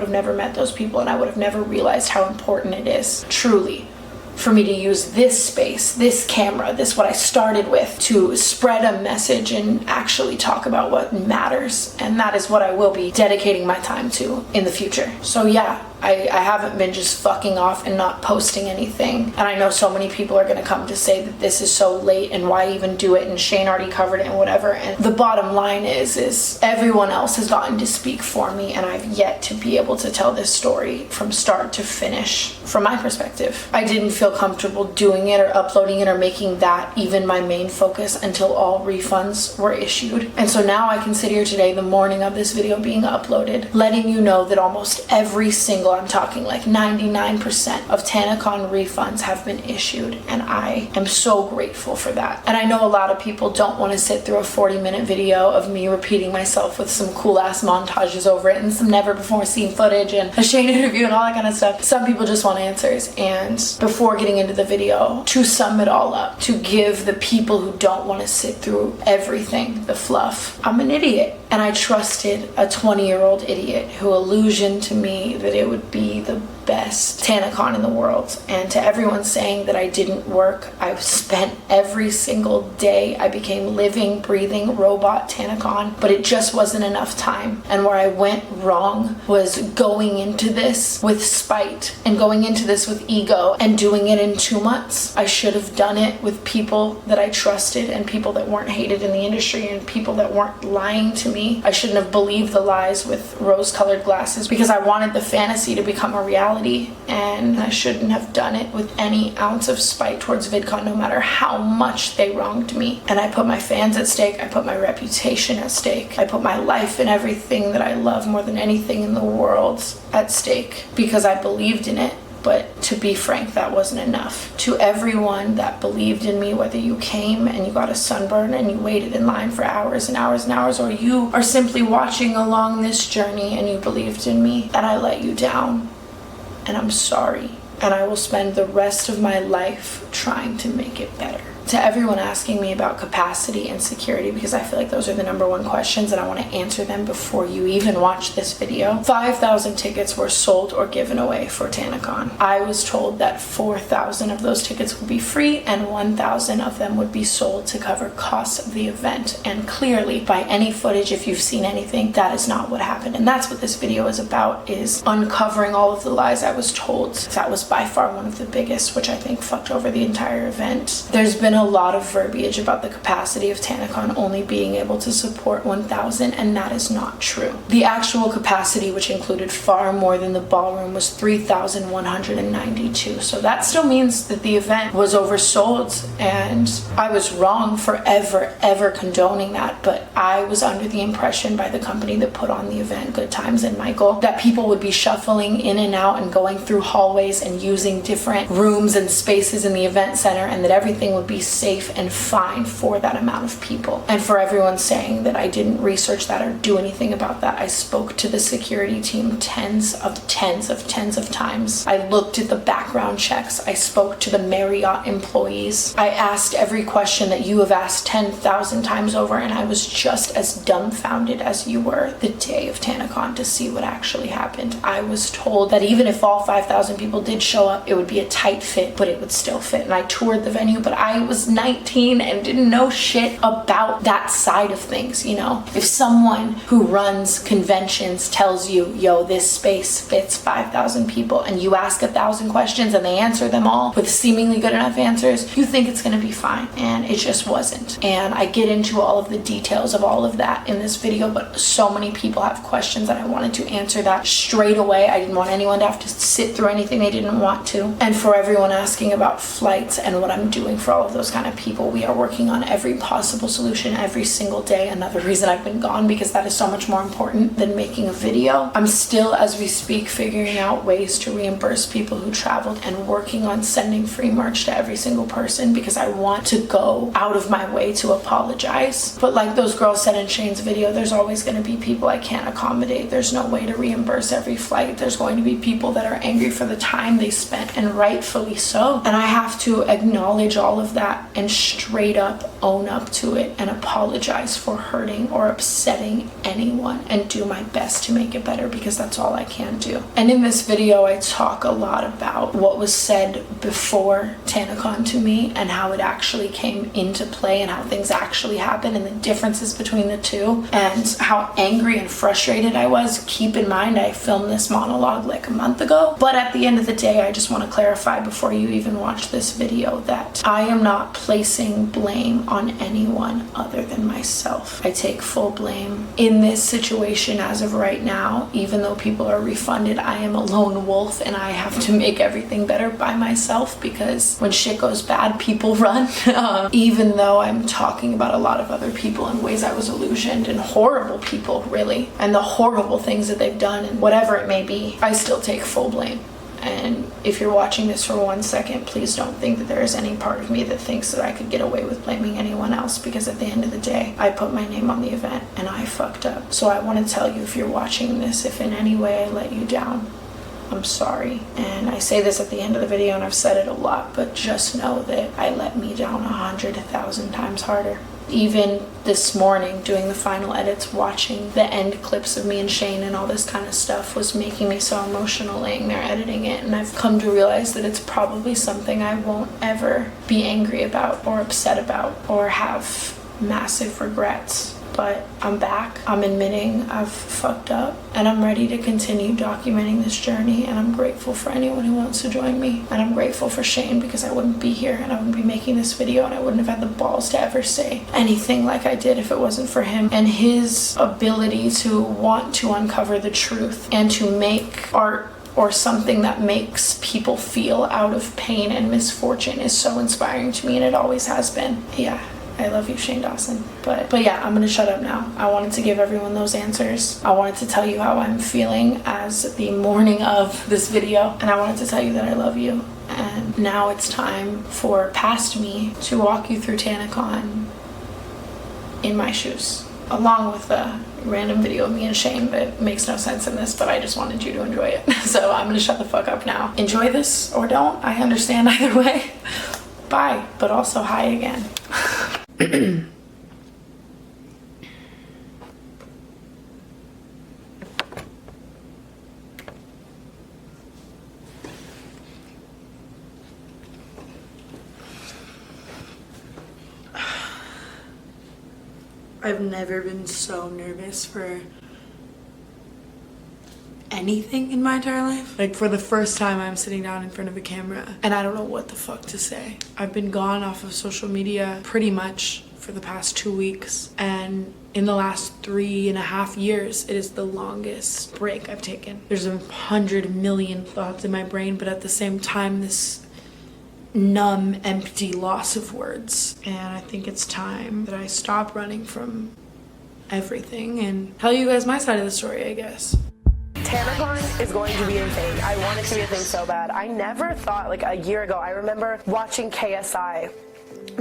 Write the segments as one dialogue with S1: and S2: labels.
S1: have never met those people, and I would have never realized how important it is, truly, for me to use this space, this camera, this what I started with, to spread a message and actually talk about what matters. And that is what I will be dedicating my time to in the future. So yeah, I haven't been just fucking off and not posting anything. And I know so many people are gonna come to say that this is so late and why even do it, and Shane already covered it and whatever. And the bottom line is everyone else has gotten to speak for me, and I've yet to be able to tell this story from start to finish from my perspective. I didn't feel comfortable doing it or uploading it or making that even my main focus until all refunds were issued. And so now I can sit here today, the morning of this video being uploaded, letting you know that almost every single, I'm talking like 99% of Tanacon refunds have been issued, and I am so grateful for that. And I know a lot of people don't want to sit through a 40-minute video of me repeating myself with some cool ass montages over it and some never before seen footage and a Shane interview and all that kind of stuff. Some people just want answers. And before getting into the video, to sum it all up, to give the people who don't want to sit through everything the fluff, I'm an idiot. And I trusted a 20-year-old idiot who illusioned to me that it would be the best Tanacon in the world. And to everyone saying that I didn't work, I've spent every single day. I became living, breathing robot Tanacon, but it just wasn't enough time. And where I went wrong was going into this with spite and going into this with ego and doing it in 2 months. I should have done it with people that I trusted and people that weren't hated in the industry and people that weren't lying to me. I shouldn't have believed the lies with rose-colored glasses because I wanted the fantasy to become a reality, and I shouldn't have done it with any ounce of spite towards VidCon, no matter how much they wronged me. And I put my fans at stake, I put my reputation at stake, I put my life and everything that I love more than anything in the world at stake because I believed in it. But to be frank, that wasn't enough. To everyone that believed in me, whether you came and you got a sunburn and you waited in line for hours and hours and hours, or you are simply watching along this journey and you believed in me, and I let you down, and I'm sorry. And I will spend the rest of my life trying to make it better. To everyone asking me about capacity and security, because I feel like those are the #1 questions and I want to answer them before you even watch this video. 5,000 tickets were sold or given away for Tanacon. I was told that 4,000 of those tickets would be free and 1,000 of them would be sold to cover costs of the event. And clearly, by any footage, if you've seen anything, that is not what happened. And that's what this video is about, is uncovering all of the lies I was told. That was by far one of the biggest, which I think fucked over the entire event. There's been a lot of verbiage about the capacity of Tanacon only being able to support 1,000, and that is not true. The actual capacity, which included far more than the ballroom, was 3,192. So that still means that the event was oversold, and I was wrong for ever condoning that. But I was under the impression by the company that put on the event, Good Times and Michael, that people would be shuffling in and out and going through hallways and using different rooms and spaces in the event center, and that everything would be safe and fine for that amount of people. And for everyone saying that I didn't research that or do anything about that, I spoke to the security team tens of times. I looked at the background checks. I spoke to the Marriott employees. I asked every question that you have asked 10,000 times over, and I was just as dumbfounded as you were the day of Tanacon to see what actually happened. I was told that even if all 5,000 people did show up, it would be a tight fit, but it would still fit. And I toured the venue, but I was 19 and didn't know shit about that side of things, you know? If someone who runs conventions tells you, yo, this space fits 5,000 people, and you ask 1,000 questions and they answer them all with seemingly good enough answers, you think it's gonna be fine, and it just wasn't. And I get into all of the details of all of that in this video, but so many people have questions and I wanted to answer that straight away. I didn't want anyone to have to sit through anything they didn't want to. And for everyone asking about flights and what I'm doing for all of those kind of people, we are working on every possible solution every single day. Another reason I've been gone, because that is so much more important than making a video. I'm still, as we speak, figuring out ways to reimburse people who traveled and working on sending free merch to every single person, because I want to go out of my way to apologize. But like those girls said in Shane's video, there's always going to be people I can't accommodate. There's no way to reimburse every flight. There's going to be people that are angry for the time they spent, and rightfully so. And I have to acknowledge all of that that and straight up own up to it and apologize for hurting or upsetting anyone and do my best to make it better, because that's all I can do. And in this video, I talk a lot about what was said before Tanacon to me and how it actually came into play and how things actually happened and the differences between the two and how angry and frustrated I was. Keep in mind, I filmed this monologue like a month ago, but at the end of the day, I just want to clarify before you even watch this video that I am not placing blame on anyone other than myself. I take full blame in this situation as of right now. Even though people are refunded, I am a lone wolf and I have to make everything better by myself, because when shit goes bad, people run. Even though I'm talking about a lot of other people in ways I was illusioned, and horrible people really, and the horrible things that they've done and whatever it may be, I still take full blame. And if you're watching this for 1 second, please don't think that there is any part of me that thinks that I could get away with blaming anyone else, because at the end of the day, I put my name on the event and I fucked up. So I want to tell you, if you're watching this, if in any way I let you down, I'm sorry. And I say this at the end of the video, and I've said it a lot, but just know that I let me down 100,000 times harder. Even this morning, doing the final edits, watching the end clips of me and Shane and all this kind of stuff was making me so emotional laying there editing it. And I've come to realize that it's probably something I won't ever be angry about or upset about or have massive regrets. But I'm back, I'm admitting I've fucked up, and I'm ready to continue documenting this journey, and I'm grateful for anyone who wants to join me. And I'm grateful for Shane, because I wouldn't be here and I wouldn't be making this video, and I wouldn't have had the balls to ever say anything like I did if it wasn't for him. And his ability to want to uncover the truth and to make art or something that makes people feel out of pain and misfortune is so inspiring to me, and it always has been. Yeah. I love you, Shane Dawson. But yeah, I'm gonna shut up now. I wanted to give everyone those answers. I wanted to tell you how I'm feeling as the morning of this video. And I wanted to tell you that I love you. And now it's time for past me to walk you through Tanacon in my shoes, along with a random video of me and Shane that makes no sense in this, but I just wanted you to enjoy it. So I'm gonna shut the fuck up now. Enjoy this or don't. I understand either way. Bye, but also hi again. I've never been so nervous for anything in my entire life. Like, for the first time, I'm sitting down in front of a camera and I don't know what the fuck to say. I've been gone off of social media pretty much for the past 2 weeks, and in the last 3.5 years, it is the longest break I've taken. There's 100 million thoughts in my brain, but at the same time, this numb, empty loss of words. And I think it's time that I stop running from everything and tell you guys my side of the story, I guess.
S2: Tanacon is going to be insane. I want it to be a thing so bad. I never thought, like a year ago, I remember watching KSI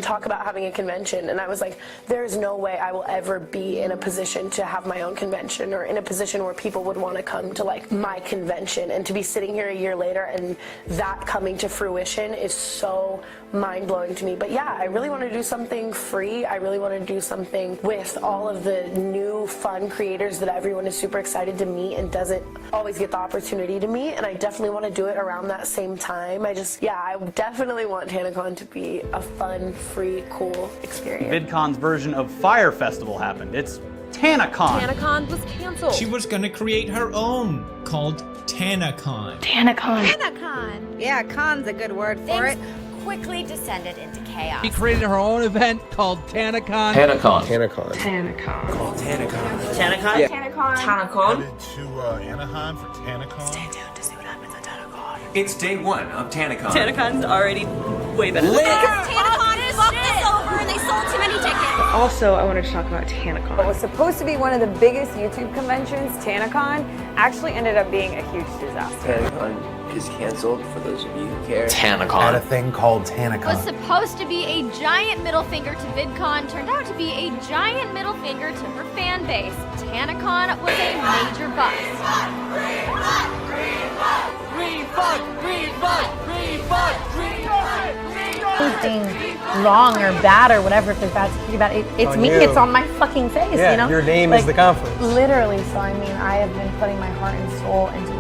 S2: talk about having a convention, and I was like, there is no way I will ever be in a position to have my own convention, or in a position where people would want to come to like my convention. And to be sitting here a year later and that coming to fruition is so mind-blowing to me. But yeah, I really want to do something free. I really want to do something with all of the new fun creators that everyone is super excited to meet and doesn't always get the opportunity to meet. And I definitely want to do it around that same time. I definitely want Tanacon to be a fun, free, cool experience.
S3: VidCon's version of Fire Festival happened. It's Tanacon.
S4: Tanacon was canceled.
S5: She was gonna create her own called Tanacon.
S4: Tanacon.
S6: Yeah, con's a good word for it.
S7: Quickly descended into chaos.
S8: She created her own event called Tanacon.
S9: Tanacon.
S10: Tanacon.
S6: Tanacon.
S10: Called Tanacon.
S2: Tanacon?
S10: Yeah.
S6: Tanacon.
S11: Tanacon. Headed to Anaheim for Tanacon.
S2: Stay tuned to see what happens at Tanacon.
S9: It's day one of Tanacon.
S4: Tanacon's already way better.
S7: Tanacon fucked us over and they sold too many tickets.
S6: Also, I wanted to talk about Tanacon. What was supposed to be one of the biggest YouTube conventions, Tanacon, actually ended up being a huge disaster.
S10: Tanacon is canceled, for those of you who care.
S9: Tanacon.
S11: Had a thing called Tanacon.
S7: Was supposed to be a giant middle finger to VidCon, turned out to be a giant middle finger to her fan base. Tanacon was a major bust.
S4: Refund!
S12: wrong or bad or whatever, if there's bad security about it, it's
S13: on
S12: me.
S13: you.
S12: It's on my fucking face.
S13: Yeah,
S12: you know,
S13: your name
S12: like,
S13: is the conference.
S12: Literally. So I mean, I have been putting my heart and soul into